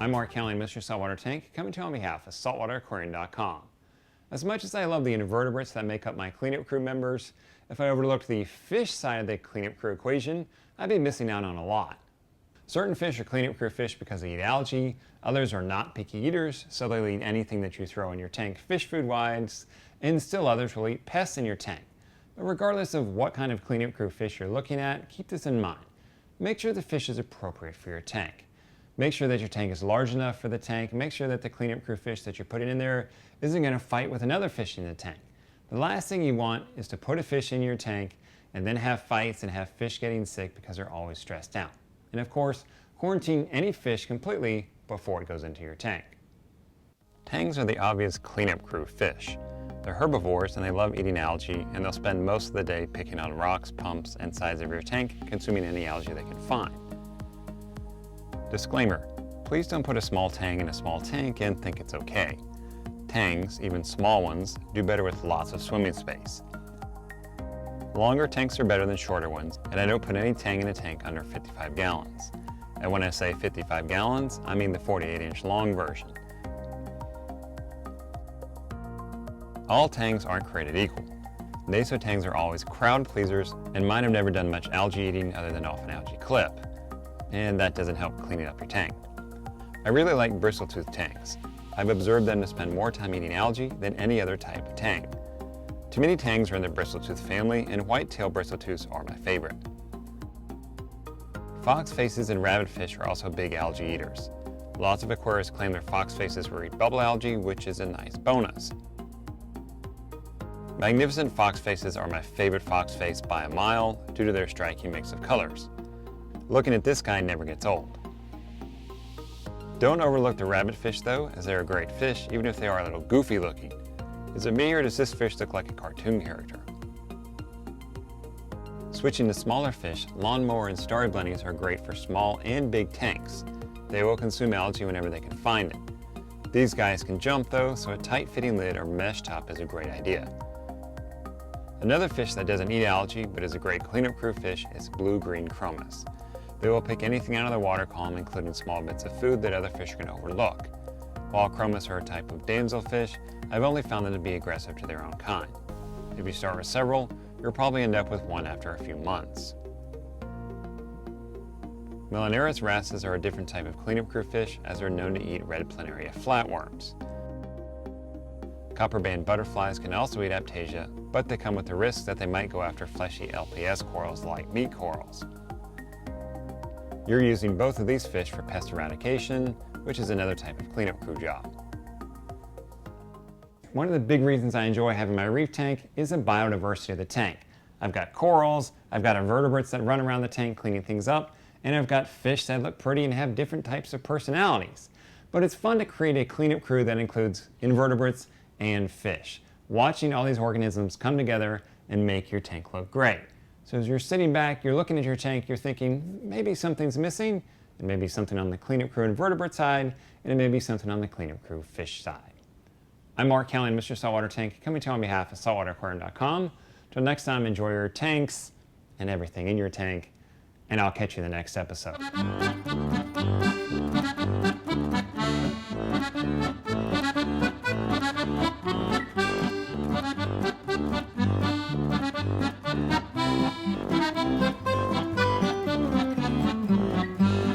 I'm Mark Kelly, Mr. Saltwater Tank, coming to you on behalf of saltwateraquarium.com. As much as I love the invertebrates that make up my cleanup crew members, if I overlooked the fish side of the cleanup crew equation, I'd be missing out on a lot. Certain fish are cleanup crew fish because they eat algae, others are not picky eaters, so they'll eat anything that you throw in your tank fish food-wise, and still others will eat pests in your tank. But regardless of what kind of cleanup crew fish you're looking at, keep this in mind. Make sure the fish is appropriate for your tank. Make sure that your tank is large enough for the tank. Make sure that the cleanup crew fish that you're putting in there isn't going to fight with another fish in the tank. The last thing you want is to put a fish in your tank and then have fights and have fish getting sick because they're always stressed out. And of course, quarantine any fish completely before it goes into your tank. Tangs are the obvious cleanup crew fish. They're herbivores and they love eating algae, and they'll spend most of the day picking on rocks, pumps, and sides of your tank, consuming any algae they can find. Disclaimer: please don't put a small tang in a small tank and think it's okay. Tangs, even small ones, do better with lots of swimming space. Longer tanks are better than shorter ones, and I don't put any tang in a tank under 55 gallons. And when I say 55 gallons, I mean the 48-inch long version. All tangs aren't created equal. Naso tangs are always crowd pleasers, and mine have never done much algae eating other than off an algae clip. And that doesn't help cleaning up your tank. I really like bristle-toothed tangs. I've observed them to spend more time eating algae than any other type of tang. Too many tangs are in the bristle-tooth family, and white-tailed bristle-tooths are my favorite. Foxfaces and rabbitfish are also big algae eaters. Lots of aquarists claim their foxfaces will eat bubble algae, which is a nice bonus. Magnificent foxfaces are my favorite foxface by a mile due to their striking mix of colors. Looking at this guy never gets old. Don't overlook the rabbitfish though, as they're a great fish, even if they are a little goofy looking. Is it me, or does this fish look like a cartoon character? Switching to smaller fish, lawnmower and starry bunnies are great for small and big tanks. They will consume algae whenever they can find it. These guys can jump though, so a tight-fitting lid or mesh top is a great idea. Another fish that doesn't eat algae but is a great cleanup crew fish is blue-green Chromis. They will pick anything out of the water column, including small bits of food that other fish are going to overlook. While Chromis are a type of damsel fish, I've only found them to be aggressive to their own kind. If you start with several, you'll probably end up with one after a few months. Melanurus wrasses are a different type of cleanup crew fish, as they're known to eat red planaria flatworms. Copperband butterflies can also eat Aptasia, but they come with the risk that they might go after fleshy LPS corals like meat corals. You're using both of these fish for pest eradication, which is another type of cleanup crew job. One of the big reasons I enjoy having my reef tank is the biodiversity of the tank. I've got corals, I've got invertebrates that run around the tank cleaning things up, and I've got fish that look pretty and have different types of personalities. But it's fun to create a cleanup crew that includes invertebrates and fish, watching all these organisms come together and make your tank look great. So as you're sitting back, you're looking at your tank, you're thinking maybe something's missing, and maybe something on the cleanup crew invertebrate side, and maybe something on the cleanup crew fish side. I'm Mark Kelly, Mr. Saltwater Tank, coming to you on behalf of saltwateraquarium.com. Till next time, enjoy your tanks and everything in your tank, and I'll catch you in the next episode.